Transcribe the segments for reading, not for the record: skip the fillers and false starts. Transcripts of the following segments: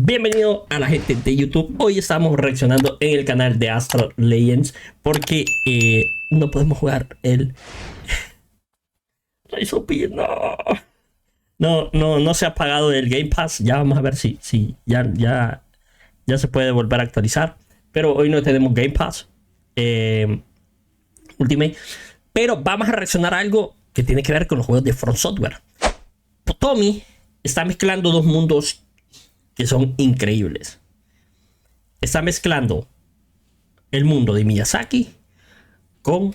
Bienvenido a la gente de YouTube. Hoy estamos reaccionando en el canal de Astro Legends porque no podemos jugar el no se ha pagado el Game Pass. Ya vamos a ver si ya se puede volver a actualizar, pero hoy no tenemos Game Pass Ultimate. Pero vamos a reaccionar a algo que tiene que ver con los juegos de From Software. Potomy está mezclando dos mundos que son increíbles. Está mezclando el mundo de Miyazaki con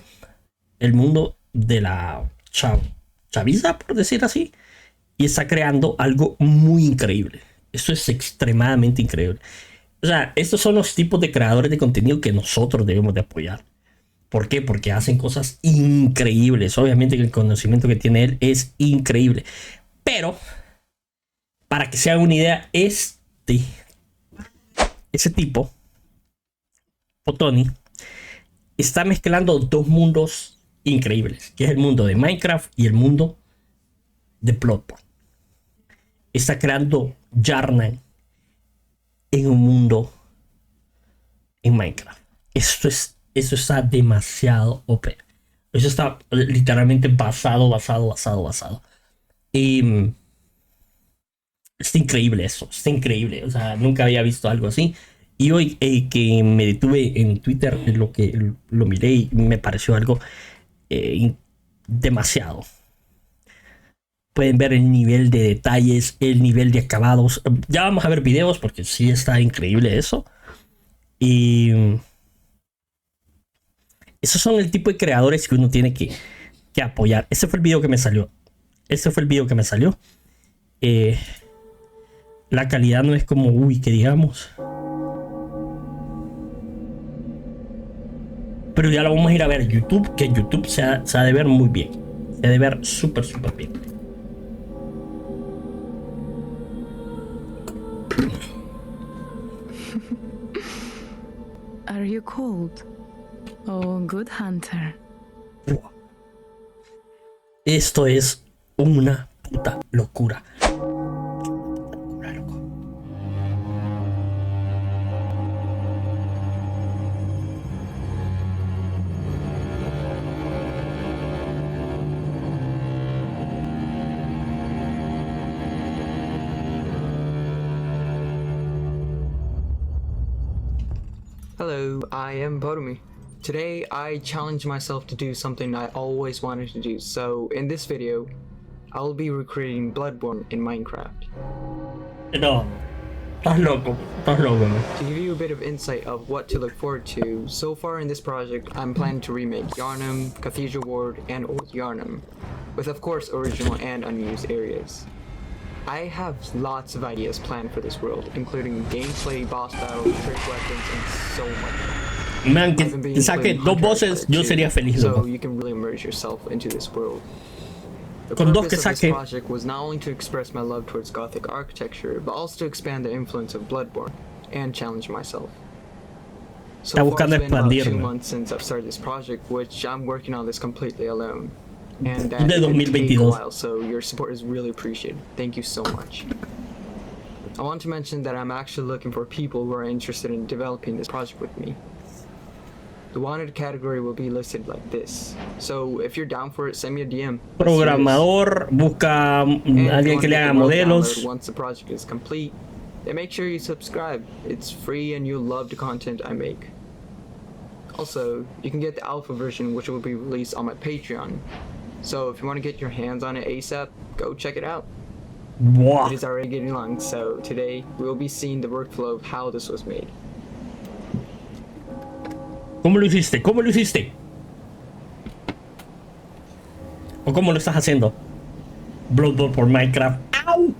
el mundo de la chaviza, por decir así, y está creando algo muy increíble. Esto es extremadamente increíble. O sea, estos son los tipos de creadores de contenido que nosotros debemos de apoyar. ¿Por qué? Porque hacen cosas increíbles. Obviamente que el conocimiento que tiene él es increíble. Pero, para que se hagan una idea, ese tipo, Potomy, está mezclando dos mundos increíbles, que es el mundo de Minecraft y el mundo de Bloodborne. Está creando Yarnan en un mundo en Minecraft. Eso está demasiado OP. Eso está literalmente basado. Y está increíble eso. Está increíble. O sea, nunca había visto algo así. Y hoy que me detuve en Twitter, lo miré y me pareció algo demasiado. Pueden ver el nivel de detalles, el nivel de acabados. Ya vamos a ver videos porque sí está increíble eso. Y esos son el tipo de creadores que uno tiene que apoyar. Ese fue el video que me salió. La calidad no es como, que digamos. Pero ya lo vamos a ir a ver YouTube, que YouTube se ha de ver muy bien. Se ha de ver súper bien. Are you cold? Oh, good hunter. Esto es una puta locura. Hello, I am Potomy. Today I challenged myself to do something I always wanted to do, so in this video, I will be recreating Bloodborne in Minecraft. No, estás loco, man. To give you a bit of insight of what to look forward to, so far in this project I'm planning to remake Yharnam, Cathedral Ward, and Old Yharnam, with of course original and unused areas. I have lots of ideas planned for this world, including gameplay, boss battles, trick weapons, and so much more. Man, que saque dos voces, yo sería feliz. So you can really immerse yourself into this world. The Con dos purpose que of this saque. project was not only to express my love towards Gothic architecture, but also to expand the influence of Bloodborne and challenge myself. So Está far, buscando it's been about 2 expandirme. months since I've started this project, which I'm working on this completely alone. And De that did take a 2022. while, so your support is really appreciated. Thank you so much. I want to mention that I'm actually looking for people who are interested in developing this project with me. The wanted category will be listed like this. So if you're down for it, send me a DM. Programador, busca alguien que le haga modelos. Once the project is complete, then make sure you subscribe. It's free and you'll love the content I make. Also, you can get the alpha version, which will be released on my Patreon. So if you want to get your hands on it ASAP, go check it out. Buah. It is already getting long, so today we will be seeing the workflow of how this was made. ¿Cómo lo hiciste? ¿O cómo lo estás haciendo? Bloodborne por Minecraft. ¡Au!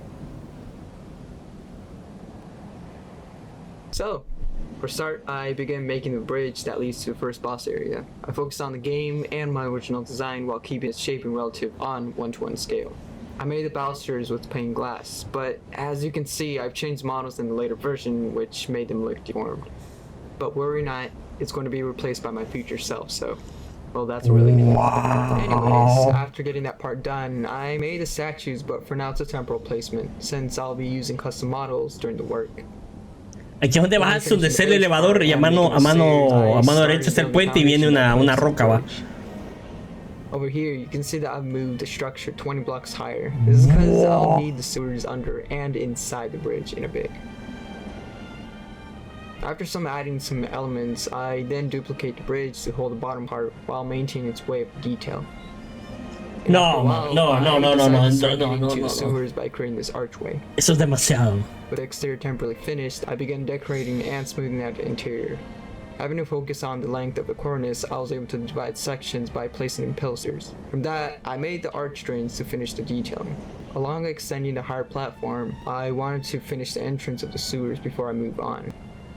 So, for start, I began making the bridge that leads to the first boss area. I focused on the game and my original design while keeping its shaping relative on 1:1 scale. I made the balusters with plain glass, but as you can see, I've changed models in the later version, which made them look deformed. But worry not, it's going to be replaced by my future self, so, well, that's really neat. Anyways, after getting that part done, I made the statues, but for now it's a temporal placement, since I'll be using custom models during the work. Aquí es donde bajas, donde está el elevador y a mano derecha está el puente y viene una roca, va. Over here, you can see that I've moved the structure 20 blocks higher. This is because I'll need the sewers under and inside the bridge in a bit. After adding some elements, I then duplicate the bridge to hold the bottom part while maintaining its way of detail. No. Sewers by creating this archway. Eso es demasiado. With the exterior temporarily finished, I began decorating and smoothing out the interior. Having to focus on the length of the cornice, I was able to divide sections by placing in pillars. From that, I made the arch drains to finish the detailing. Along extending the higher platform, I wanted to finish the entrance of the sewers before I move on.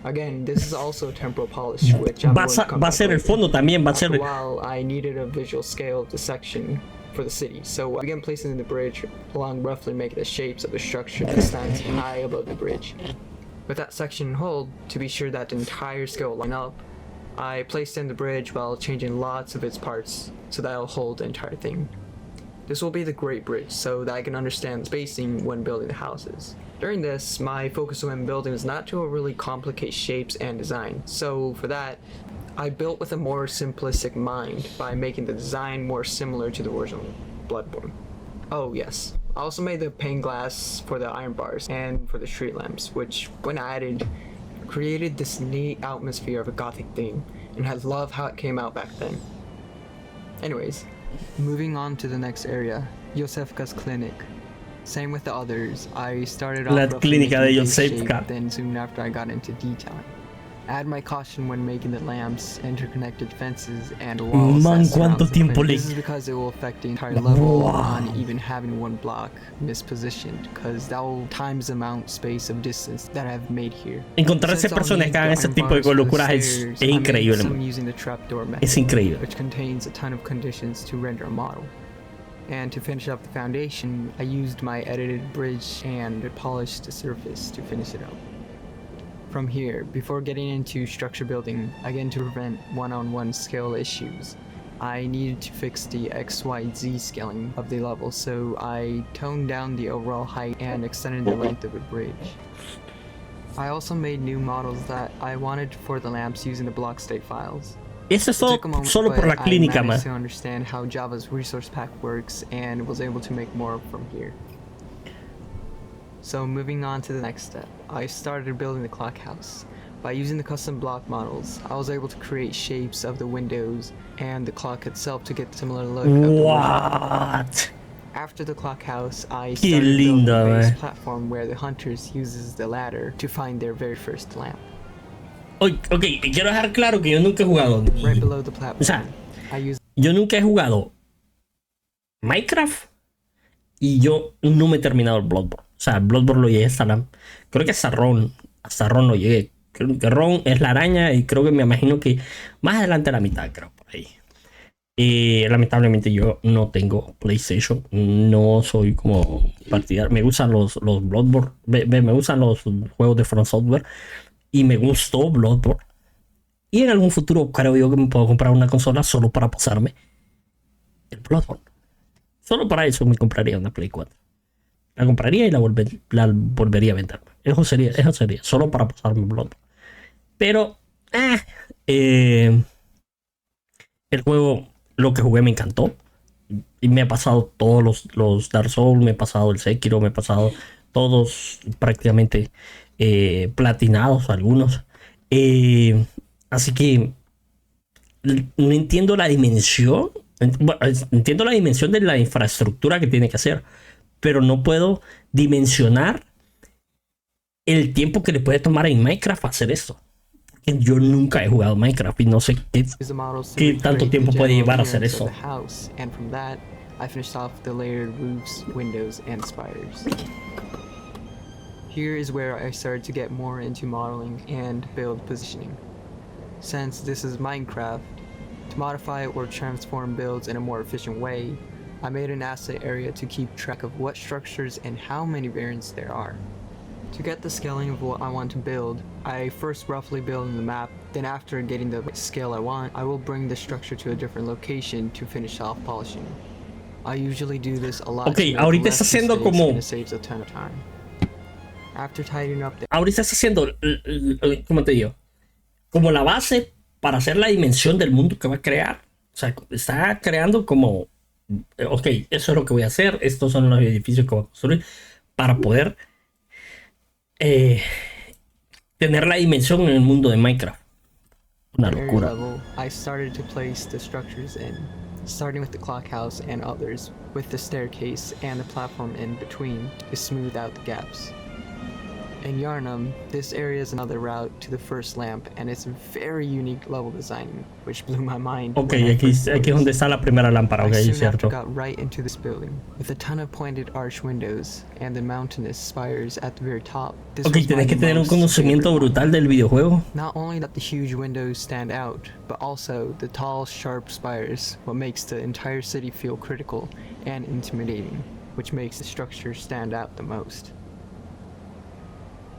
Again, this is also a temporal polish, which I'm going to come back ser el fondo también, va a ser. While I needed a visual scale of the section for the city, so I began placing the bridge along roughly making the shapes of the structure that stands high above the bridge. With that section in hold, to be sure that the entire scale will line up, I placed in the bridge while changing lots of its parts so that it'll hold the entire thing. This will be the great bridge so that I can understand spacing when building the houses. During this, my focus when building was not to really complicate shapes and design, so for that, I built with a more simplistic mind by making the design more similar to the original Bloodborne. Oh yes, I also made the pane glass for the iron bars and for the street lamps, which, when added, created this neat atmosphere of a gothic theme, and I love how it came out back then. Anyways, moving on to the next area, Josefka's clinic. Same with the others, I started off roughly making a shape, then soon after I got into detailing. I had my caution when making the lamps, interconnected fences, and walls. Man, cuánto tiempo le. This is because it will affect the entire level on even having one block mispositioned, because that will times the amount space of distance that I've made here. Encontrarse personas que hagan ese tipo de locuras es increíble. Es increíble. Which contains a ton of conditions to render a model. And to finish up the foundation, I used my edited bridge and polished the surface to finish it up. From here, before getting into structure building, again to prevent one-on-one scale issues, I needed to fix the XYZ scaling of the level, so I toned down the overall height and extended the length of the bridge. I also made new models that I wanted for the lamps using the block state files. Eso es solo por la clínica, man. I managed to understand how Java's resource pack works and was able to make more from here. So moving on to the next step, I started building the clock house. By using the custom block models, I was able to create shapes of the windows and the clock itself to get a similar look. What? After the clock house, I started building the base platform where the hunters uses the ladder to find their very first lamp. Ok, quiero dejar claro que yo nunca he jugado. Right below the platform, o sea, yo nunca he jugado Minecraft y yo no me he terminado el Bloodborne. O sea, el Bloodborne lo llegué creo que hasta Ron lo llegué. Creo que Ron es la araña y creo que me imagino que más adelante a la mitad, creo, por ahí. Lamentablemente yo no tengo PlayStation, no soy como partidario. Me gustan los Bloodborne, me gustan los juegos de From Software y me gustó Bloodborne. Y en algún futuro creo yo que me puedo comprar una consola solo para pasarme el Bloodborne. Solo para eso me compraría una Play 4. La compraría y la volvería a vender. Eso sería, solo para pasarme Bloodborne. Pero el juego, lo que jugué me encantó. Y me he pasado todos los Dark Souls, me he pasado el Sekiro, me he pasado todos prácticamente platinados, algunos. Así que no entiendo la dimensión. Entiendo la dimensión de la infraestructura que tiene que hacer, pero no puedo dimensionar el tiempo que le puede tomar en Minecraft hacer esto. Yo nunca he jugado Minecraft y no sé qué tanto tiempo puede llevar a hacer eso. Here is where I started to get more into modeling and build positioning. Since this is Minecraft, to modify or transform builds in a more efficient way, I made an asset area to keep track of what structures and how many variants there are. To get the scaling of what I want to build, I first roughly build the map, then after getting the scale I want, I will bring the structure to a different location to finish off polishing. I usually do this a lot. Ok, ahorita está haciendo como... After tidying up the Ahorita está haciendo, ¿cómo te digo? Como la base para hacer la dimensión del mundo que va a crear. O sea, está creando como, ok, eso es lo que voy a hacer, estos son los edificios que voy a construir para poder tener la dimensión en el mundo de Minecraft. Una area locura. level, I started to place the structures in, starting with the clock house and others, with the staircase and the platform in between to smooth out the gaps. In Yarnum, this area is another route to the first lamp, and it's a very unique level design, which blew my mind. Ok, when I aquí first es donde está la primera lámpara, ok, I soon cierto. after got right into this building, with a ton of pointed arch windows and the mountainous spires at the very top. This Ok, was my tenés que tener un most conocimiento favorite brutal del videojuego. Not only that the huge windows stand out, but also the tall, sharp spires, what makes the entire city feel critical and intimidating, which makes the structure stand out the most.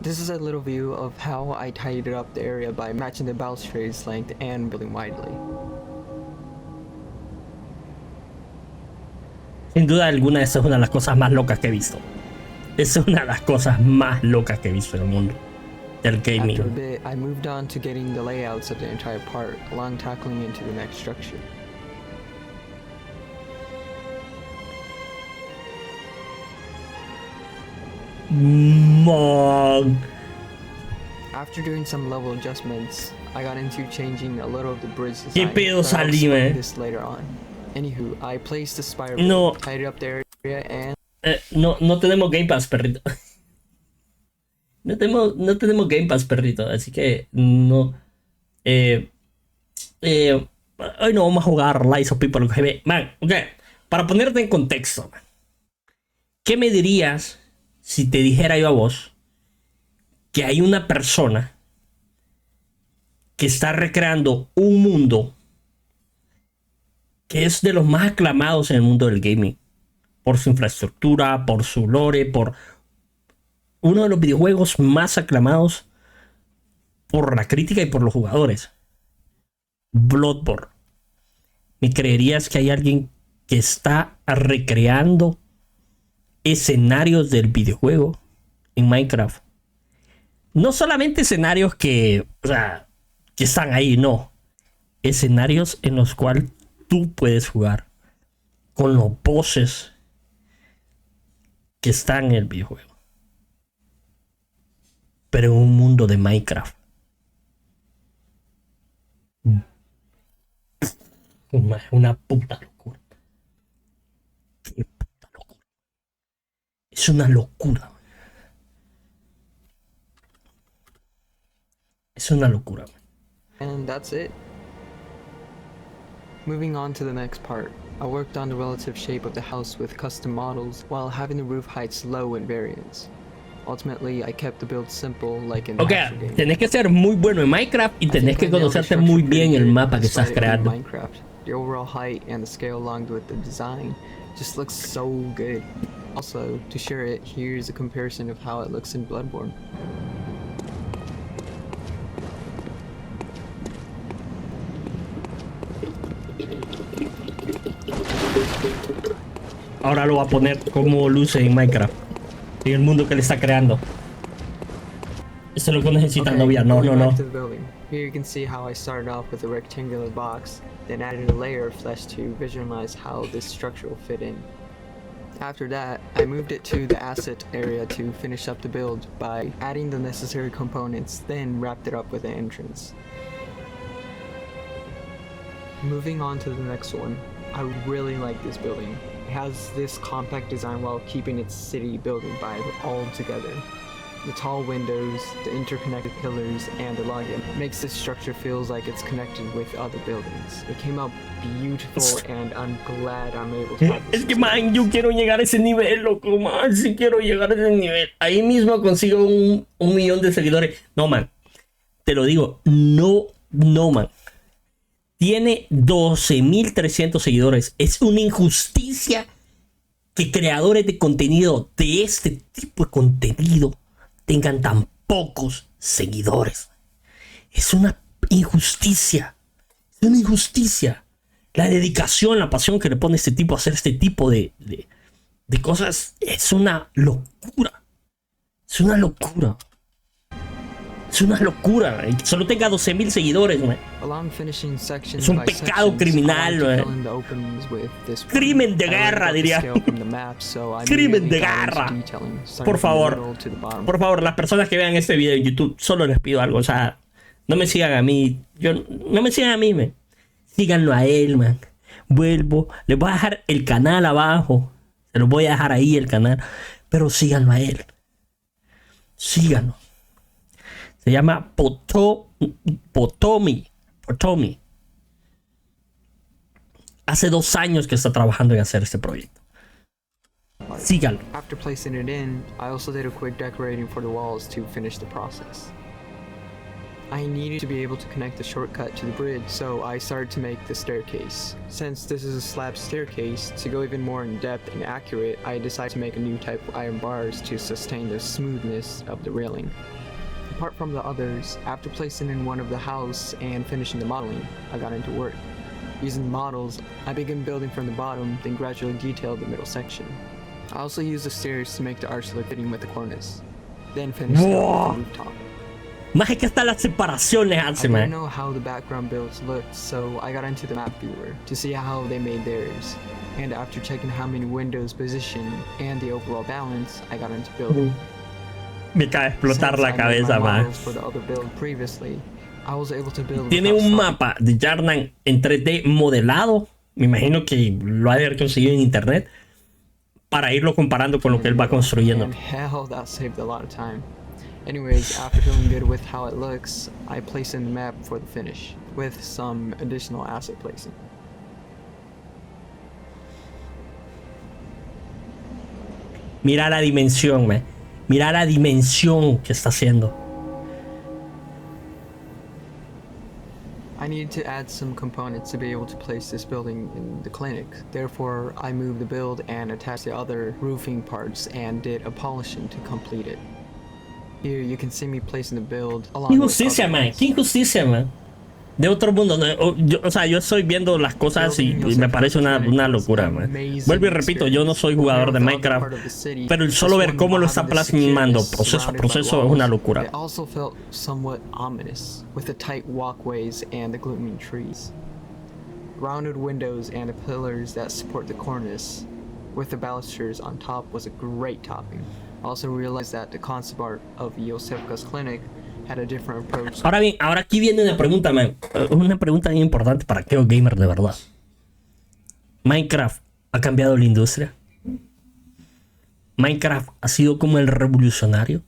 This is a little view of how I tidied up the area by matching the balustrades length and building widely. Sin duda alguna, esa es una de las cosas más locas que he visto. Es una de las cosas más locas que he visto en el mundo del After a gaming. bit, I moved on to getting the layouts of the entire part, along tackling into the next structure. Man. After doing some level adjustments, I got into changing a little of the bridge design. ¿Qué pedo but I'll salí, explain man? this later on. Anywho, I placed the spire, No. tidied up the area, and No tenemos Game Pass, perrito. No tenemos Game Pass, perrito. Así que no. Hoy no vamos a jugar Lies of People GB. Man, ok. Para ponerte en contexto, man, ¿qué me dirías si te dijera yo a vos que hay una persona que está recreando un mundo que es de los más aclamados en el mundo del gaming? Por su infraestructura, por su lore, por uno de los videojuegos más aclamados por la crítica y por los jugadores. Bloodborne. ¿Me creerías que hay alguien que está recreando escenarios del videojuego en Minecraft? No solamente escenarios que, o sea, que están ahí, no. Escenarios en los cuales tú puedes jugar con los bosses que están en el videojuego, pero en un mundo de Minecraft. Una puta locura. Qué puta locura. Es una locura. Es una locura. and that's it. Moving on to the next part, I worked on the relative shape of the house with custom models while having the roof heights low in variance. Ultimately, I kept the build simple like in the Ok, actual game. tenés que ser muy bueno en Minecraft y I tenés think que I nailed the conocerte structure muy pretty bien el good, mapa que despite estás it being creando. Minecraft. The overall height and the scale along with the design just looks so good. Also, to share it, here's a comparison of how it looks in Bloodborne. Ahora lo va a poner como luce en Minecraft, en el mundo que le está creando. Eso es lo que necesita, novia. No, going no, no. back to the building. Here you can see how I started off with a rectangular box, then added a layer of flesh to visualize how this structure will fit in. After that, I moved it to the asset area to finish up the build by adding the necessary components, then wrapped it up with an entrance. Moving on to the next one, I really like this building. It has this compact design while keeping its city building vibe all together. The tall windows, the interconnected pillars, and the login makes this structure feels like it's connected with other buildings. It came out beautiful and I'm glad I'm able to have this Es que, experience. man, yo quiero llegar a ese nivel, loco, man. Sí quiero llegar a ese nivel. Ahí mismo consigo un millón de seguidores. No, man. Te lo digo. No, man. Tiene 12.300 seguidores. Es una injusticia que creadores de contenido, de este tipo de contenido, tengan tan pocos seguidores. Es una injusticia. Es una injusticia. La dedicación, la pasión que le pone este tipo a hacer este tipo de cosas es una locura. Es una locura. Es una locura, man. Solo tenga 12,000 seguidores, man. Es un pecado criminal, man. Crimen de guerra, diría. Crimen de guerra. Por favor, las personas que vean este video en YouTube, solo les pido algo, o sea, no me sigan a mí. No me sigan a mí, man. Síganlo a él, man. Vuelvo, les voy a dejar el canal abajo. Se los voy a dejar ahí el canal. Pero síganlo a él. Síganlo. Se llama Potomy. Hace 2 años que está trabajando en hacer este proyecto. Síganlo. After placing it in, I also did a quick decorating for the walls to finish the process. I needed to be able to connect the shortcut to the bridge, so I started to make the staircase. Since this is a slab staircase, to go even more in depth and accurate, I decided to make a new type of iron bars to sustain the smoothness of the railing. Apart from the others, after placing in one of the house and finishing the modeling, I got into work. Using the models, I began building from the bottom, then gradually detailed the middle section. I also used the stairs to make the arch look fitting with the cornice, then finished the rooftop. Más que hasta las separaciones hace, man. I didn't know how the background builds looked, so I got into the map viewer to see how they made theirs. And after checking how many windows position and the overall balance, I got into building. Me acaba de explotar la cabeza, man. Tiene un mapa de Jordan en 3D modelado. Me imagino que lo ha de haber conseguido en internet para irlo comparando con lo que él va construyendo. Anyways, after feeling good with how it looks, I place in the map for the finish, with some additional asset placing. Mira la dimensión, man. Mira la dimensión que está haciendo. I needed to add some components to be able to place this building in the clinic. Therefore, I moved the build and attached the other roofing parts and did a polishing to complete it. Here you can see me placing the build along. Qué injusticia, man. Qué injusticia, man. De otro mundo. O sea, yo estoy viendo las cosas y me parece una locura, man. Vuelvo y repito, yo no soy jugador de Minecraft, pero el solo ver cómo lo está plasmando proceso a proceso es una locura. It also felt somewhat ominous with the tight walkways and the glooming trees. Rounded windows and the pillars that support the cornice with the balusters on top was a great topping. Also realized that the concept art of Yosefka's clinic had a different approach. Ahora bien, ahora aquí viene una pregunta, man. Una pregunta bien importante para aquellos gamers de verdad. ¿Minecraft ha cambiado la industria? ¿Minecraft ha sido como el revolucionario?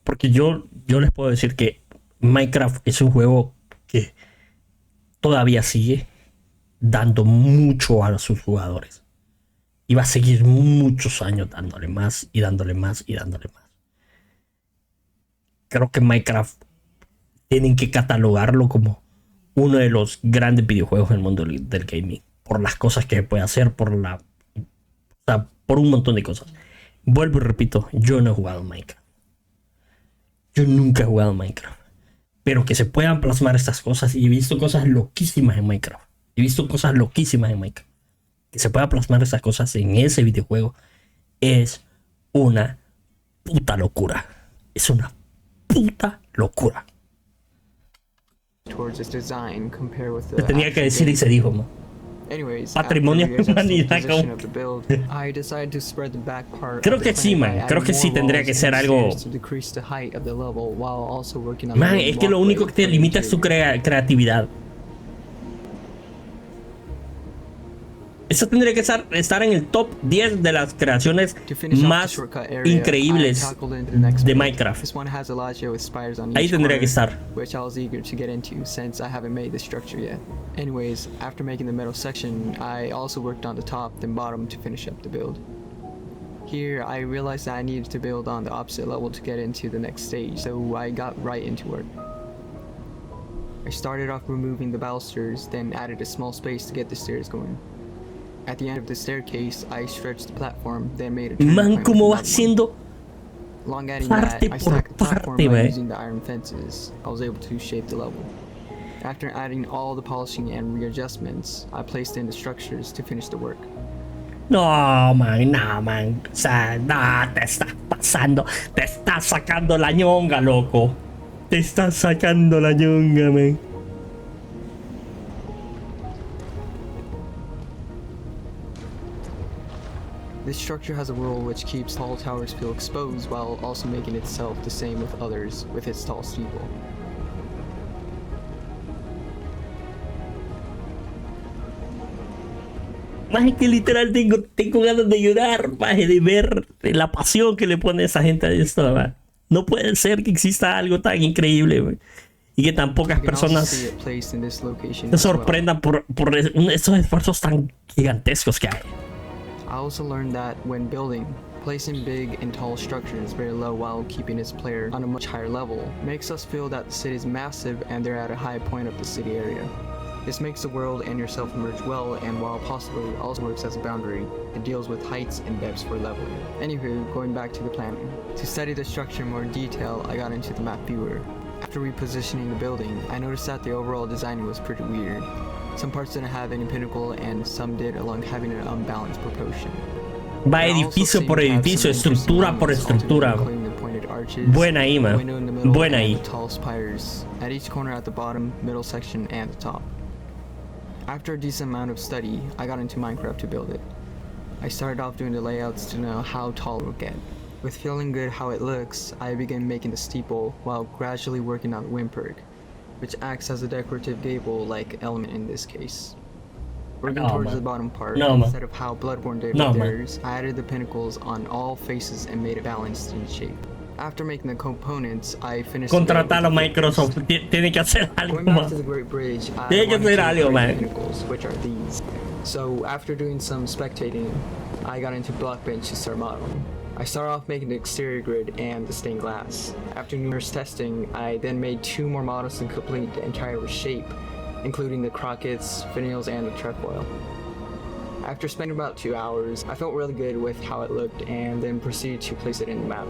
Porque yo les puedo decir que Minecraft es un juego que todavía sigue dando mucho a sus jugadores. Y va a seguir muchos años dándole más y dándole más y dándole más. Creo que Minecraft tienen que catalogarlo como uno de los grandes videojuegos del mundo del gaming. Por las cosas que puede hacer, por un montón de cosas. Vuelvo y repito, yo no he jugado Minecraft. Yo nunca he jugado Minecraft. Pero que se puedan plasmar estas cosas. Y he visto cosas loquísimas en Minecraft. Que se pueda plasmar esas cosas en ese videojuego es una puta locura. Es una puta locura. Se tenía que decir y se dijo, ¿no? Patrimonio de humanidad. Creo que sí, man. Creo que sí tendría que ser algo. Man, es que lo único que te limita es tu creatividad. Eso tendría que estar en el top 10 de las creaciones más increíbles de Minecraft. Ahí tendría que estar. Anyways, after making the middle section, I also worked on the top and bottom to finish up the build. Here, I realized that I needed to build on the opposite level to get into the next stage, so I got right into work. I started off removing the balusters, then added a small space to get the stairs going. At the end of the staircase, I stretched the platform, then made a man, como va haciendo Along adding that, I stacked the platform by using the iron fences. I was able to shape the level. After adding all the polishing and readjustments, I placed in the structures to finish the work. No, man, no, man. O sea, no, te estás pasando. Te estás sacando la ñonga, loco. Te estás sacando la ñonga, man. This structure has a rule which keeps tall towers feel exposed while also making itself the same with others with its tall steeple. Más que literal tengo ganas de llorar, más de ver la pasión que le pone esa gente a esto, man. No puede ser que exista algo tan increíble, man, y que tan pocas personas se sorprendan por esos esfuerzos tan gigantescos que hay. I also learned that when building, placing big and tall structures very low while keeping its player on a much higher level makes us feel that the city is massive and they're at a high point of the city area. This makes the world and yourself emerge well, and while possibly also works as a boundary, it deals with heights and depths for leveling. Anywho, going back to the planning. To study the structure in more detail, I got into the map viewer. After repositioning the building, I noticed that the overall design was pretty weird. Some parts didn't have any pinnacle and some did, along having an unbalanced proportion. Va edificio por edificio, estructura por estructura. Buena ahí, man. Buena ahí. Tall spires at each corner at the bottom, middle section, and the top. After a decent amount of study, I got into Minecraft to build it. I started off doing the layouts to know how tall it would get. With feeling good how it looks, I began making the steeple while gradually working on the windperk, which acts as a decorative gable-like element in this case. Working towards the bottom part, instead of how Bloodborne did with theirs, I added the pinnacles on all faces and made it balanced in shape. After making the components, I finished. Contratalo Microsoft, tiene que hacer algo. Going back to the Great Bridge, I tiene que hacer algo, man. Pinnacles, which are these. So after doing some spectating, I got into Blockbench to start modeling. I started off making the exterior grid and the stained glass. After numerous testing, I then made 2 more models to complete the entire shape, including the crockets, finials, and the trefoil. After spending about 2 hours, I felt really good with how it looked and then proceeded to place it in the map.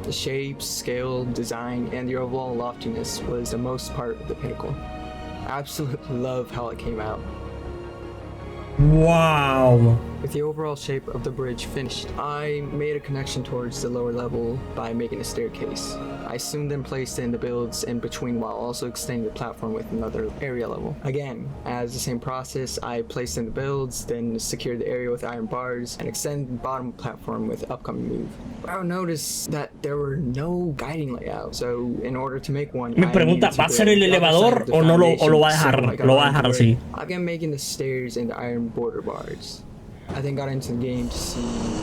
The shape, scale, design, and the overall loftiness was the most part of the pinnacle. I absolutely love how it came out. Wow. With the overall shape of the bridge finished, I made a connection towards the lower level by making a staircase. I soon then placed in the builds in between while also extending the platform with another area level. Again, as the same process, I placed in the builds, then secured the area with iron bars, and extended the bottom platform with upcoming move. I noticed that there were no guiding layout, so in order to make one, me pregunta, ¿va a ser el elevador o no lo va a dejar? Lo va a dejar así. I began making the stairs and the iron border bars. I then got into the game to see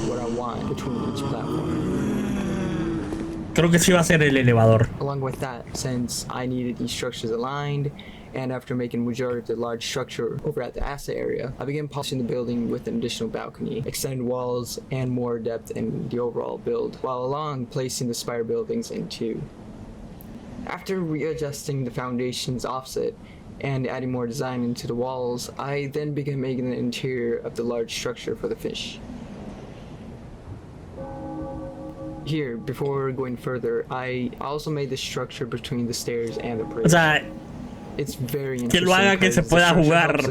what I want between each platform. Creo que sí va a ser el elevador. Along with that, since I needed these structures aligned, and after making majority of the large structure over at the asset area, I began polishing the building with an additional balcony, extended walls, and more depth in the overall build, while along placing the spire buildings in 2. After readjusting the foundation's offset, and adding more design into the walls, I then began making the interior of the large structure for the fish. Here, before going further, I also made the structure between the stairs and the bridge. O sea, it's very que lo haga que se pueda jugar.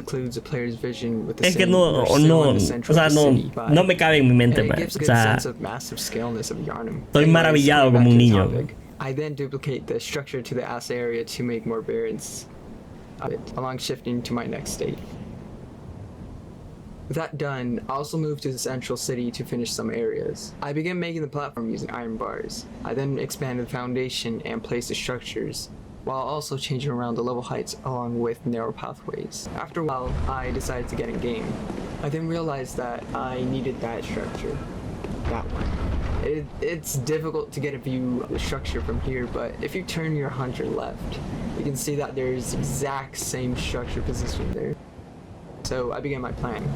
Es que no, o sea, no me cabe en mi mente, man. O sea, estoy maravillado como un niño. I then duplicate the structure to the ass area to make more variants of it, along shifting to my next state. With that done, I also moved to the central city to finish some areas. I began making the platform using iron bars. I then expanded the foundation and placed the structures, while also changing around the level heights along with narrow pathways. After a while, I decided to get in game. I then realized that I needed that structure. That one. It's difficult to get a view of the structure from here, but if you turn your hunter left, you can see that there's exact same structure positioned there. So I began my plan.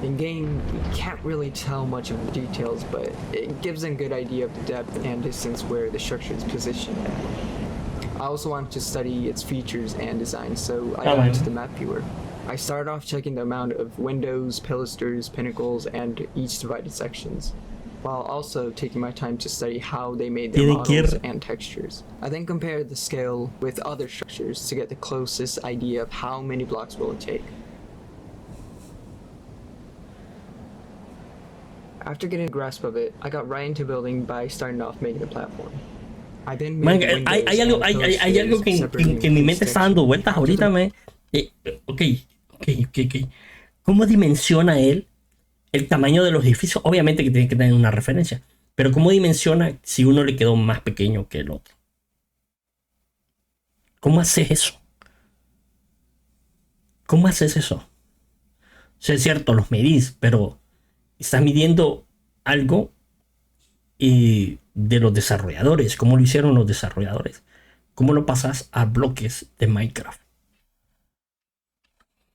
In game, you can't really tell much of the details, but it gives a good idea of the depth and distance where the structure is positioned at. I also wanted to study its features and design, so I got into the map viewer. I started off checking the amount of windows, pilasters, pinnacles, and each divided sections, while also taking my time to study how they made their models and textures. I then compared the scale with other structures to get the closest idea of how many blocks will it take. After getting a grasp of it, I got right into building by starting off making a platform. I then Man, made windows hay algo, and hay pillars algo que separating mi each mente está section. dando vueltas ahorita, man. Ok. ¿Cómo dimensiona él el tamaño de los edificios? Obviamente que tiene que tener una referencia. Pero ¿cómo dimensiona si uno le quedó más pequeño que el otro? ¿Cómo haces eso? ¿Cómo haces eso? O sea, es cierto, los medís, pero estás midiendo algo de los desarrolladores. ¿Cómo lo hicieron los desarrolladores? ¿Cómo lo pasas a bloques de Minecraft? At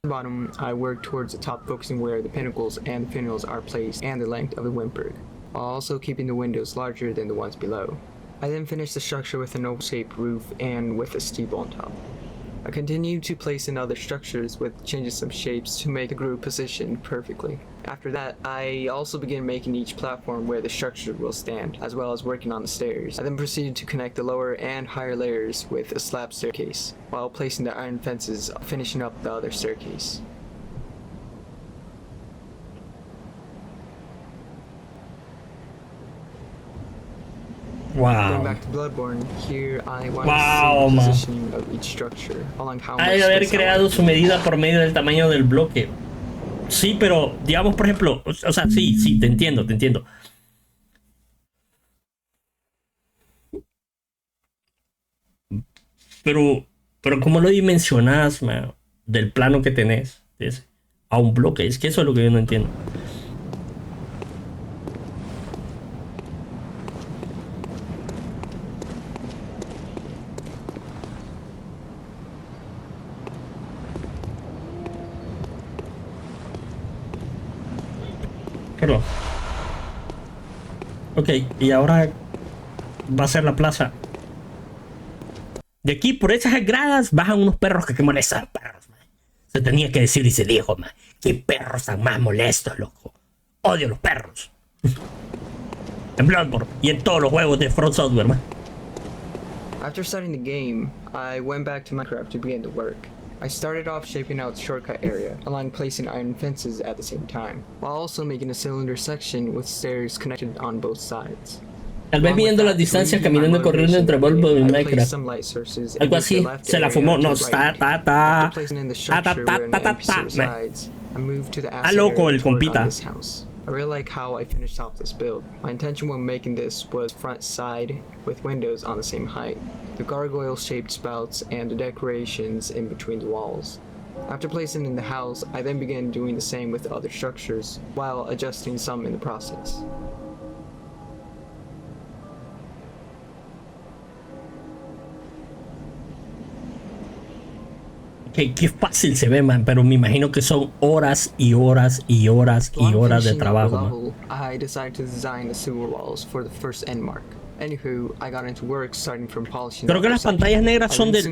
the bottom, I work towards the top, focusing where the pinnacles and the finials are placed and the length of the windbreak, while also keeping the windows larger than the ones below. I then finish the structure with an oval-shaped roof and with a steeple on top. I continue to place in other structures with changing some shapes to make the group positioned perfectly. After that, I also begin making each platform where the structure will stand, as well as working on the stairs. I then proceeded to connect the lower and higher layers with a slab staircase, while placing the iron fences, finishing up the other staircase. Going Wow. back to Bloodborne, here I want Wow, to see the man. positioning of each structure, along how much Hay de haber space I creado want su medida por medio del tamaño del bloque. Sí, pero digamos, por ejemplo, o sea, sí, te entiendo. Pero ¿cómo lo dimensionas, man, del plano que tenés a un bloque? Es que eso es lo que yo no entiendo. Perdón. Ok, y ahora va a ser la plaza. De aquí, por esas gradas, bajan unos perros que molestan, perros, man. Se tenía que decir y se dijo, man. Qué perros tan más molestos, loco. Odio los perros. En Bloodborne y en todos los juegos de Front Software, man. After starting the game, I went back to Minecraft to begin to work. I started off shaping out the shortcut area, along placing iron fences at the same time, while also making a cylinder section with stairs connected on both sides. Tal vez midiendo las distancias, caminando y corriendo entre Bloodborne y Minecraft. Algo así, se la fumó. No, está loco el compita. I really like how I finished off this build. My intention when making this was front side with windows on the same height, the gargoyle shaped spouts and the decorations in between the walls. After placing in the house, I then began doing the same with the other structures, while adjusting some in the process. Qué fácil se ve, man, pero me imagino que son horas y horas y horas y horas de trabajo, man. I decided to design the sewer walls for the first end mark. Anywho, I got into work starting from polishing. Creo que las pantallas negras son del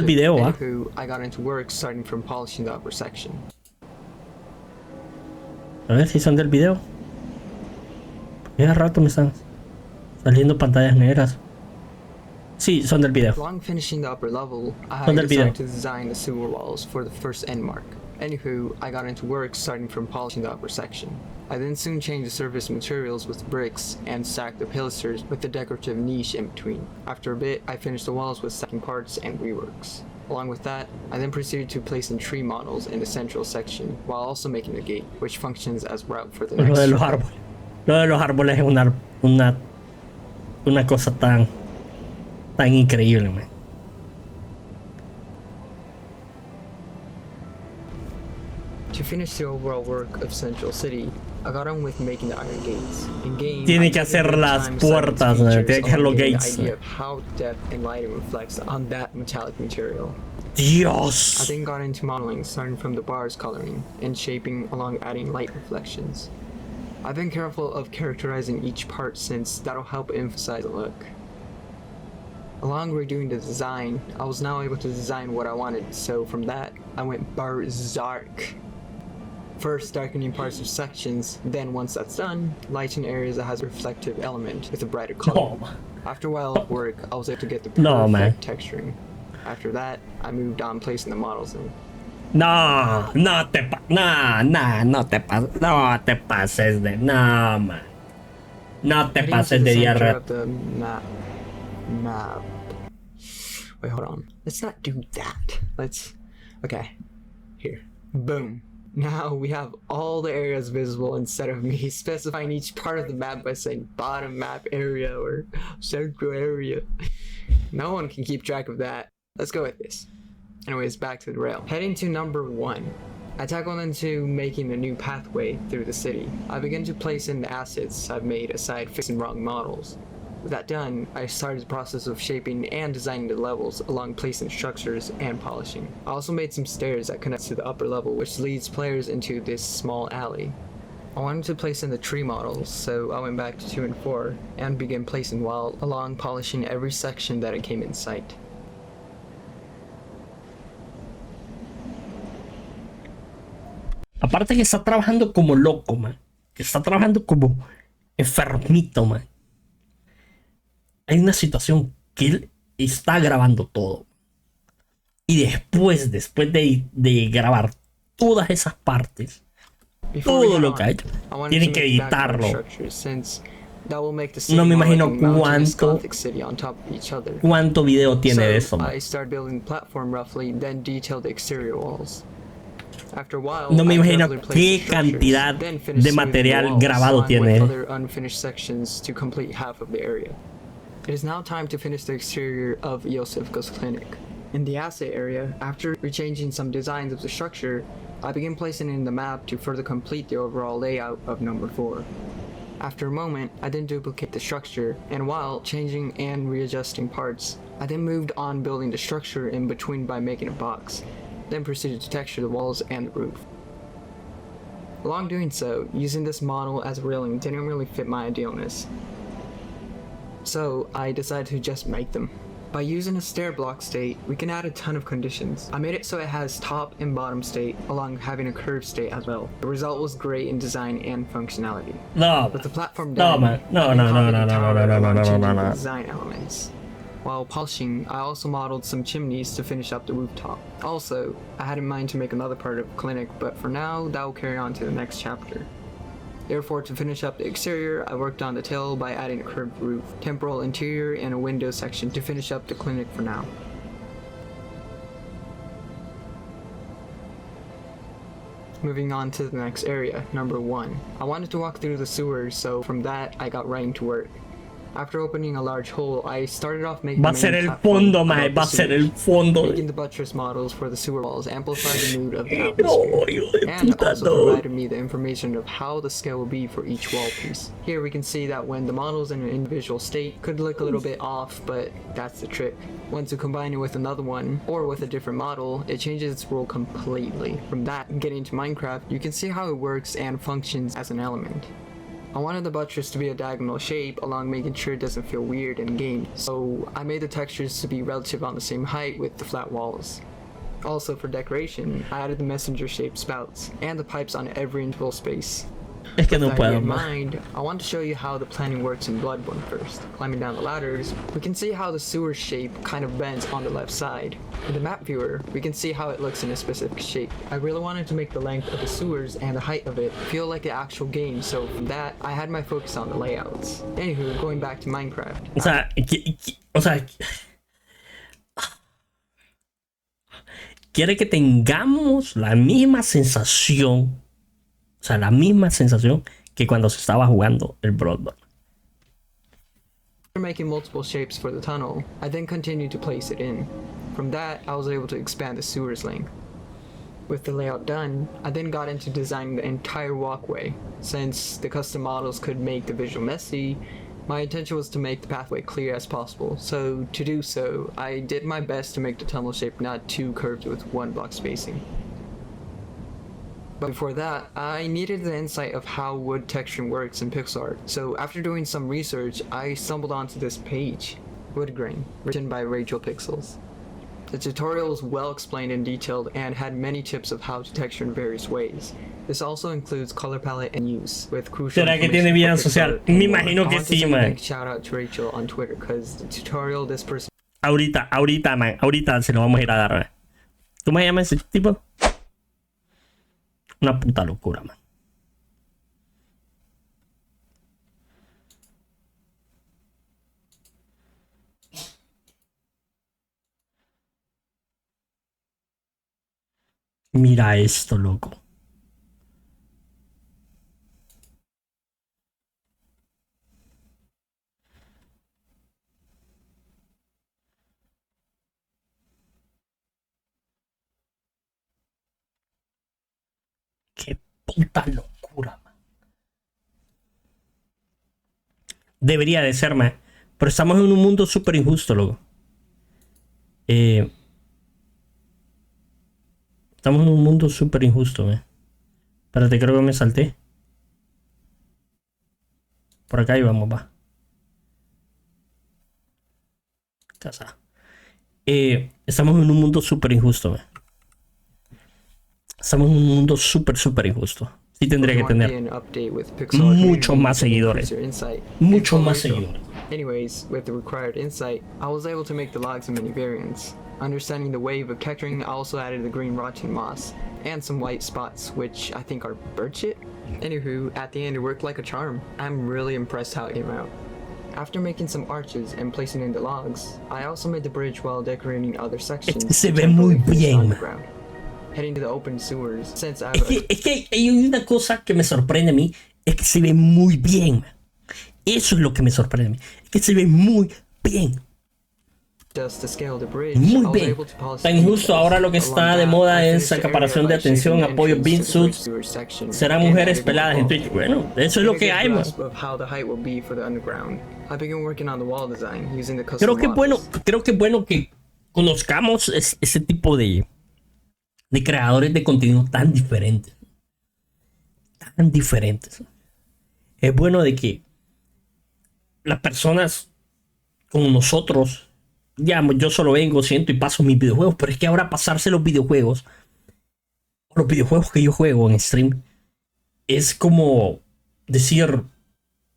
video, ¿ah? Anywho, I got into work starting from polishing the upper section. A ver si son del video. Cada rato me están saliendo pantallas negras. Sí, son del video. Along finishing the upper level, I Son del video. decided to design the sewer walls for the first end mark. Anywho, I got into work starting from polishing the upper section. I then soon changed the surface materials with bricks and stacked the pilasters with the decorative niche in between. After a bit, I finished the walls with stacking parts and reworks. Along with that, I then proceeded to place in tree models in the central section, while also making a gate, which functions as route for the next. Lo de los árboles. Lo de los árboles es una cosa tan increíble, man. To finish the overall work of Central City, I got on with making the iron gates. In game, Tiene que hacer las puertas, man. Tiene que hacer los gates. The idea of how depth and lighting reflects on that metallic material. I Dios. then got into modeling, starting from the bars coloring and shaping along adding light reflections. I've been careful of characterizing each part since that'll help emphasize the look. Along redoing the design, I was now able to design what I wanted, so from that, I went berserk. First darkening parts of sections, then once that's done, lighting areas that has a reflective element with a brighter color. No. After a while of work, I was able to get the No, man. perfect texturing. After that, I moved on placing the models in. No te pa. no te pases. No te pases de. No, man. No te Heading to pases the de center diarrea. of the map. Wait, hold on. Let's not do that. Okay. Here. Boom. Now we have all the areas visible instead of me specifying each part of the map by saying bottom map area or central area. No one can keep track of that. Let's go with this. Anyways, back to the rail. Heading to number 1. I tackled into making a new pathway through the city. I began to place in the assets I've made aside fixing wrong models. With that done, I started the process of shaping and designing the levels along placing structures and polishing. I also made some stairs that connect to the upper level, which leads players into this small alley. I wanted to place in the tree models, so I went back to 2 and 4 and began placing while along polishing every section that it came in sight. Aparte que está trabajando como loco, man. Que está trabajando como enfermito, man. Hay una situación que él está grabando todo. Y después de grabar todas esas partes, todo lo que ha hecho, tiene que editarlo. No me imagino cuánto video tiene de eso, man. No me imagino qué cantidad de material grabado tiene. It is now time to finish the exterior of Yosefko's clinic. In the asset area, after rechanging some designs of the structure, I began placing in the map to further complete the overall layout of number 4. After a moment, I then duplicate the structure, and while changing and readjusting parts, I then moved on building the structure in between by making a box, then proceeded to texture the walls and the roof. Along doing so, using this model as a railing didn't really fit my idealness. So I decided to just make them. By using a stair block state, we can add a ton of conditions. I made it so it has top and bottom state, along having a curved state as well. The result was great in design and functionality. No, With the platform no, down, man. No. the design elements. While polishing, I also modeled some chimneys to finish up the rooftop. Also, I had in mind to make another part of the clinic, but for now, that will carry on to the next chapter. Therefore, to finish up the exterior, I worked on the tail by adding a curved roof, temporal interior, and a window section to finish up the clinic for now. Moving on to the next area, number 1. I wanted to walk through the sewers, so from that, I got right into work. After opening a large hole, I started off making Va a ser el fondo, mae. Va a ser el fondo. Making the buttress models for the sewer walls amplified the mood of the atmosphere, and also provided me the information of how the scale will be for each wall piece. Here we can see that when the models in an individual state could look a little bit off, but that's the trick. Once you combine it with another one, or with a different model, it changes its role completely. From that, getting to Minecraft, you can see how it works and functions as an element. I wanted the buttress to be a diagonal shape, along making sure it doesn't feel weird in game, so I made the textures to be relative on the same height with the flat walls. Also for decoration, I added the messenger shaped spouts, and the pipes on every interval space. Es que no With that puedo, in man. mind, I want to show you how the planning works in Bloodborne first. Climbing down the ladders, we can see how the sewer shape kind of bends on the left side. In the map viewer, we can see how it looks in a specific shape. I really wanted to make the length of the sewers and the height of it feel like the actual game, so from that, I had my focus on the layouts. Anywho, going back to Minecraft. O sea, quiere que tengamos la misma sensación. O sea, la misma sensación que cuando se estaba jugando el Bloodborne. After making multiple shapes for the tunnel, I then continued to place it in. From that, I was able to expand the sewer's length. With the layout done, I then got into designing the entire walkway. Since the custom models could make the visual messy, my intention was to make the pathway clear as possible. So to do so, I did my best to make the tunnel shape not too curved with one block spacing. But before that, I needed the insight of how wood texturing works in pixel art. So after doing some research, I stumbled onto this page, Wood Grain, written by Rachel Pixels. The tutorial was well explained and detailed and had many tips of how to texture in various ways. This also includes color palette and use, with crucial ¿Será que tiene vida social? Me imagino que sí, man. Shout out to Rachel on Twitter, because the tutorial this person... Ahorita, man. Ahorita se lo vamos a ir a dar, man. ¿Cómo se llama ese tipo? Una puta locura, man. Mira esto, loco. Qué puta locura, man. Debería de ser, man. Pero estamos en un mundo súper injusto, loco. Estamos en un mundo súper injusto, man. Espérate, creo que me salté. Por acá íbamos, va. Casa. Estamos en un mundo súper injusto, man. Estamos en un mundo súper injusto. Sí tendría que tener muchos más seguidores. Muchos más seguidores. Anyways, with the required insight, I was able to make the logs in many variants. Understanding the wave of Kettering, I also added the green Reaccion moss and some white spots, which I think are bird shit. Anywho, at the end it worked like a charm. I'm really impressed how it came out. After making some arches and placing in the logs, I also made the bridge while decorating other sections. Se ve muy bien. Heading to the open sewers, since I es que hay una cosa que me sorprende a mí, es que se ve muy bien. Eso es lo que me sorprende a mí, es que se ve muy bien. Muy bien. Tan injusto, ahora lo que está de moda es acaparación de atención, apoyo, bean suits. Serán mujeres peladas en Twitch. Bueno, eso es lo que hay, man. Creo que es bueno que conozcamos ese tipo de creadores de contenido tan diferentes. Tan diferentes. Es bueno de que las personas como nosotros, digamos, yo solo vengo, siento y paso mis videojuegos, pero es que ahora pasarse los videojuegos que yo juego en stream, es como decir,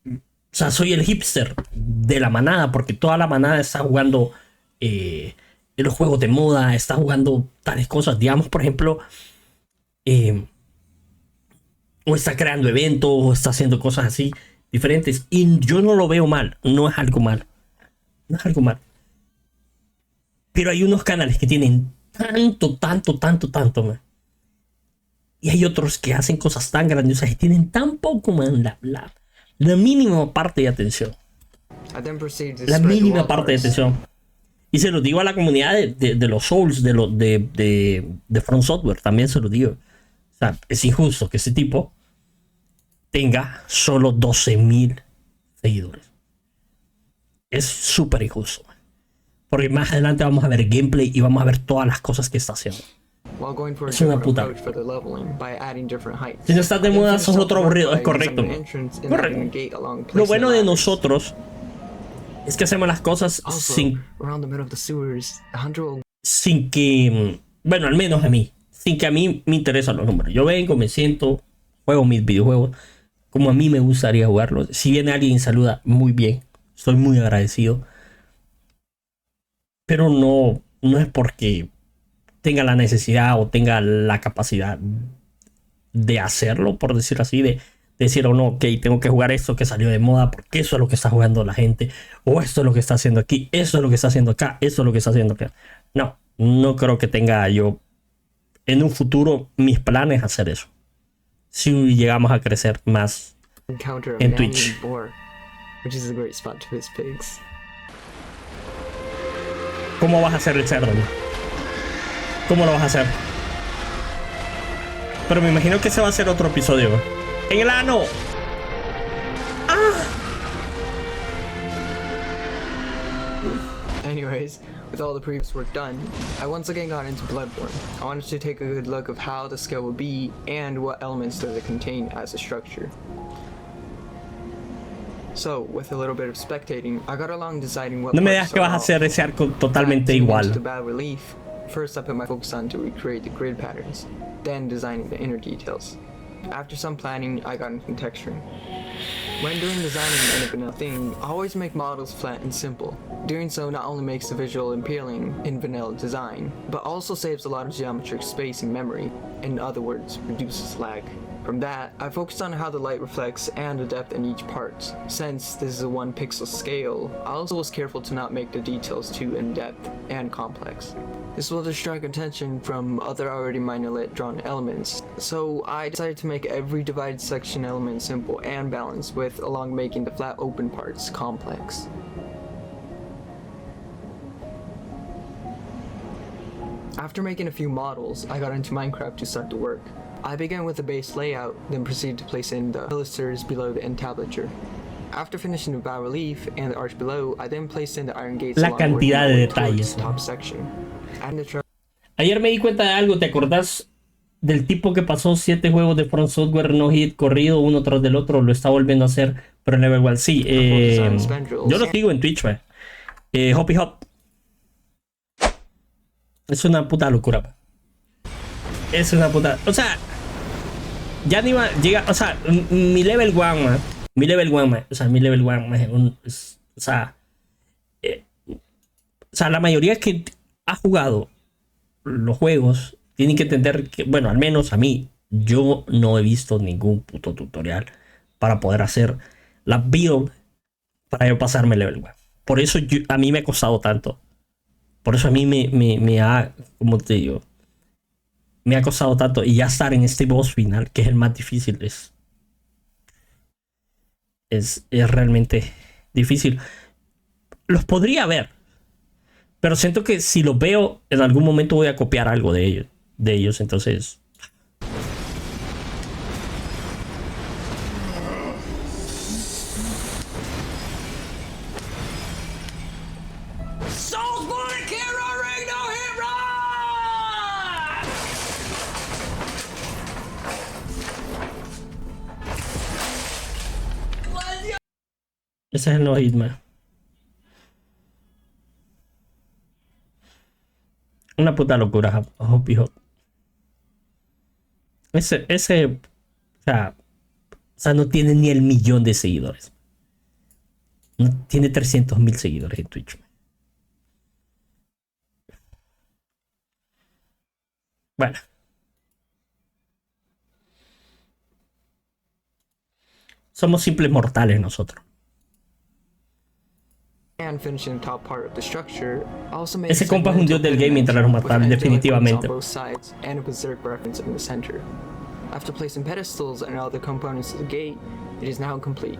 o sea, soy el hipster de la manada, porque toda la manada está jugando en los juegos de moda, está jugando tales cosas, digamos, por ejemplo, o está creando eventos, o está haciendo cosas así diferentes, y yo no lo veo mal, no es algo mal, no es algo mal. Pero hay unos canales que tienen tanto, man. Y hay otros que hacen cosas tan grandiosas y tienen tan poco, man, la mínima parte de atención. La mínima parte de atención. Y se lo digo a la comunidad de los Souls, de From Software, también se lo digo. O sea, es injusto que ese tipo tenga solo 12,000 seguidores. Es súper injusto. Porque más adelante vamos a ver gameplay y vamos a ver todas las cosas que está haciendo. Es una puta. Si no estás de moda, sos otro aburrido. Es correcto. Correcto. Lo bueno de nosotros es que hacemos las cosas sin que, bueno, al menos a mí, sin que a mí me interesen los números. Yo vengo, me siento, juego mis videojuegos como a mí me gustaría jugarlos. Si viene alguien y saluda, muy bien. Estoy muy agradecido. Pero no es porque tenga la necesidad o tenga la capacidad de hacerlo, por decirlo así, de decir, o no, ok, tengo que jugar esto que salió de moda porque eso es lo que está jugando la gente, o esto es lo que está haciendo aquí, eso es lo que está haciendo acá, esto es lo que está haciendo acá. No creo que tenga yo en un futuro mis planes hacer eso. Si llegamos a crecer más en Twitch. ¿Cómo vas a hacer el cerdo? ¿Cómo lo vas a hacer? Pero me imagino que ese va a ser otro episodio. ¡En el ano! ¡Ah! Anyways, with all the previous work done, I once again got into Bloodborne. I wanted to take a good look of how the scale would be and what elements does it contain as a structure. So, with a little bit of spectating, I got along deciding what. No me digas que vas a hacer ese arco totalmente igual. First, I put my focus on to recreate the grid patterns, then designing the inner details. After some planning, I got into texturing. When doing designing any vanilla thing, I always make models flat and simple. Doing so not only makes the visual appealing in vanilla design, but also saves a lot of geometric space and memory. In other words, reduces lag. From that, I focused on how the light reflects and the depth in each part. Since this is a 1 pixel scale, I also was careful to not make the details too in-depth and complex. This will distract attention from other already minor drawn elements, so I decided to make every divided section element simple and balanced with along making the flat open parts complex. After making a few models, I got into Minecraft to start the work. I began with the base layout, then proceeded to place in the pilasters below the entablature. After finishing the bas-relief and the arch below, I then placed in the iron gates La along cantidad de detalles. the top section. Ayer me di cuenta de algo, ¿te acordás del tipo que pasó 7 juegos de From Software no hit corrido uno tras del otro? Lo está volviendo a hacer, pero en igual. Sí, yo lo sigo en Twitch, Hoppy Hop. Es una puta locura. Es una puta. O sea, ya ni va. Llega. O sea, mi level 1, man. Mi level 1, man. O sea, mi level 1, man. O sea, la mayoría que ha jugado los juegos tienen que entender que, bueno, al menos a mí, yo no he visto ningún puto tutorial para poder hacer la build para yo pasarme el level 1. Por eso a mí me ha costado tanto. Por eso a mí me ha, como te digo, me ha costado tanto. Y ya estar en este boss final, que es el más difícil, es realmente difícil. Los podría ver, pero siento que si los veo, en algún momento voy a copiar algo de ellos. Entonces... Ese es el nuevo Hitman. Una puta locura, Hoppy Hop. Ese, o sea, no tiene ni el 1.000.000 de seguidores. No tiene 300.000 seguidores en Twitch. Bueno. Somos simples mortales nosotros. Ese compa es un dios del game mientras los matan, definitivamente. After placing pedestals and other components of the gate, it is now complete.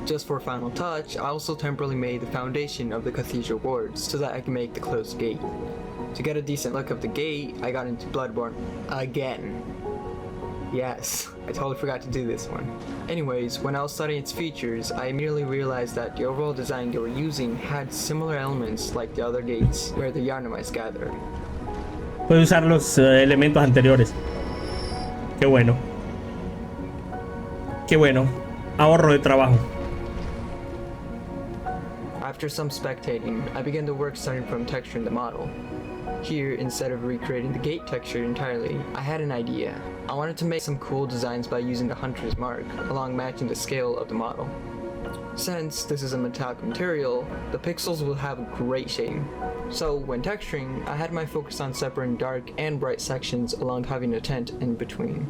Just for a final touch, I also temporarily made the foundation of the cathedral wards so that I can make the closed gate. To get a decent look of the gate, I got into Bloodborne again. Yes, I totally forgot to do this one. Anyways, when I was studying its features, I immediately realized that the overall design they were using had similar elements like the other gates, where the Yarnamites gather. Puedo usar los elementos anteriores. Qué bueno. Qué bueno. Ahorro de trabajo. After some spectating, I began the work starting from texturing the model. Here, instead of recreating the gate texture entirely, I had an idea. I wanted to make some cool designs by using the hunter's mark, along matching the scale of the model. Since this is a metallic material, the pixels will have great shading. So when texturing, I had my focus on separating dark and bright sections along having a tint in between.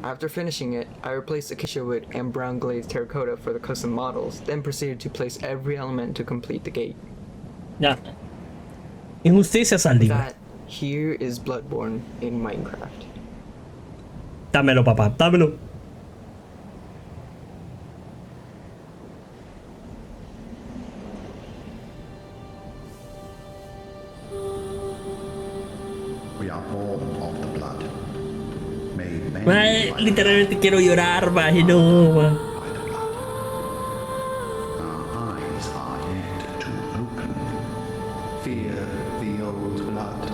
After finishing it, I replaced acacia wood and brown glazed terracotta for the custom models, then proceeded to place every element to complete the gate. Ya. Injusticias al libro. That here is Bloodborne in Minecraft. Dámelo, papá, dámelo. We are born of the blood. Made men Ay, by the literalmente blood, quiero llorar, maje, no, man. by the blood. Our eyes are yet to open. Fear the old blood.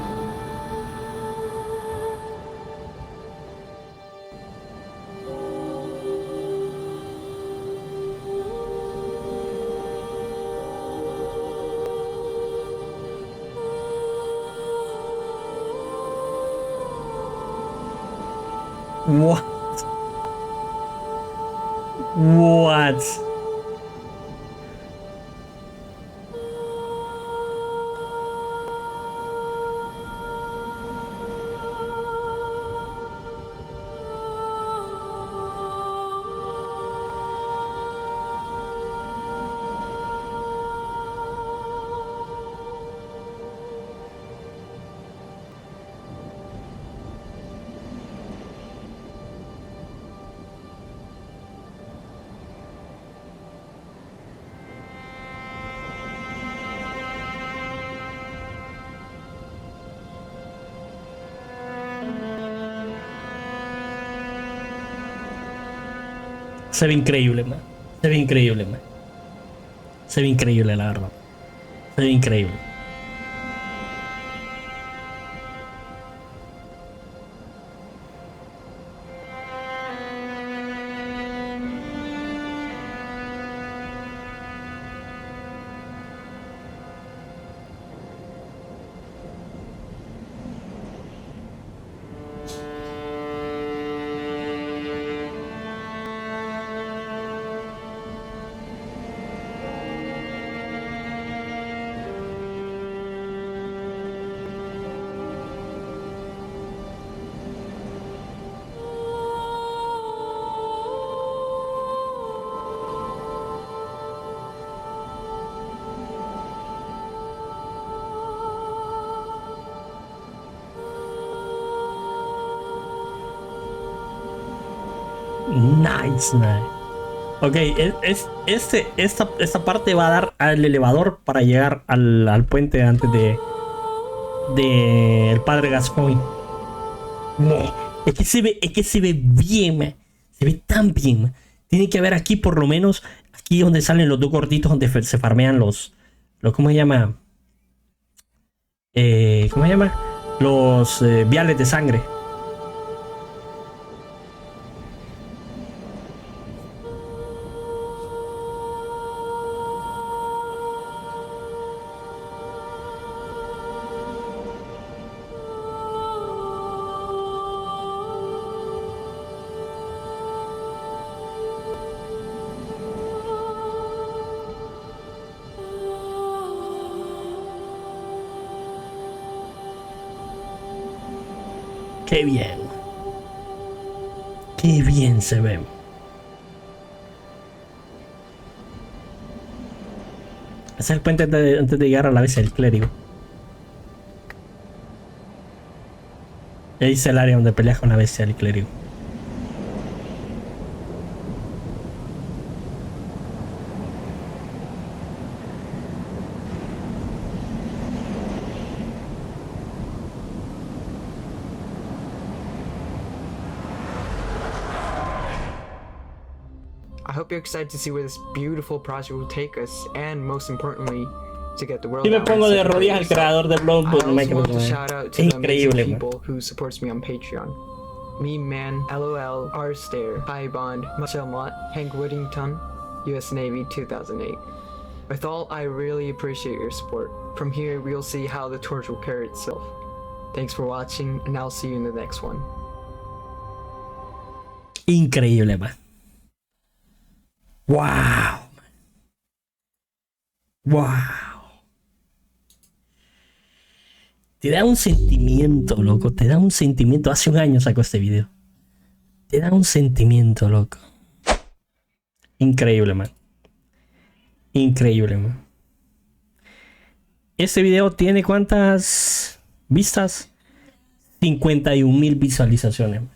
What? What? Se ve increíble, man. Se ve increíble, man. Se ve increíble, la verdad. Se ve increíble. Nice, man. Ok, esta parte va a dar al elevador para llegar al puente antes de el padre Gascoigne. No, es que se ve bien, man. Se ve tan bien, man. Tiene que haber aquí por lo menos, aquí donde salen los dos gorditos donde se farmean los ¿cómo se llama? ¿Cómo se llama? Los viales de sangre. Qué bien. Qué bien se ve. Ese es el puente antes de llegar a la vez del clérigo. Ahí es el área donde peleas con la bestia del clérigo. I hope you're excited to see where this beautiful project will take us, and most importantly, to get the world Si me out pongo and de set rodillas al yourself. creador de I Bloodborne, also want to shout out to es the amazing increíble, man. people who supports me on Patreon. Me Man, LOL, R-Stare, Bond, Michelle Mott, Hank Whittington, US Navy 2008. With all, I really appreciate your support. From here, we'll see how the torch will carry itself. Thanks for watching, and I'll see you in the next one. Increíble, man. Wow. Wow. Te da un sentimiento, loco. Te da un sentimiento. Hace un año sacó este video. Te da un sentimiento, loco. Increíble, man. Increíble, man. Este video tiene ¿cuántas vistas? 51,000 visualizaciones, man.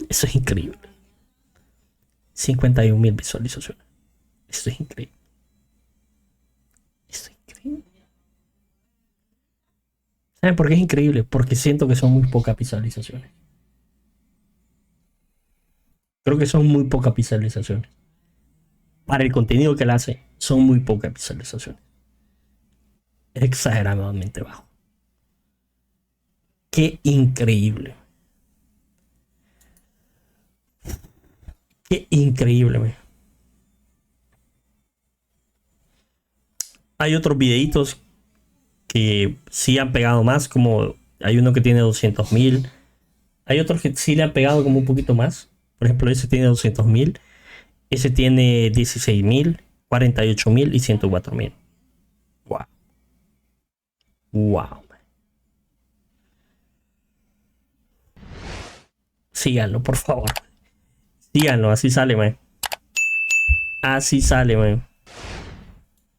Eso es increíble. 51,000 visualizaciones. Esto es increíble. Esto es increíble. ¿Saben por qué es increíble? Porque siento que son muy pocas visualizaciones. Creo que son muy pocas visualizaciones. Para el contenido que él hace, son muy pocas visualizaciones. Es exageradamente bajo. Qué increíble. Qué increíble, man. Hay otros videitos que sí han pegado más, como hay uno que tiene 200,000, Hay otros que sí le han pegado como un poquito más. Por ejemplo, ese tiene 200.000. Ese tiene 16.000, 48.000 y 104.000. Wow. Wow. Síganlo, por favor. Síganlo, así sale, man. Así sale, man.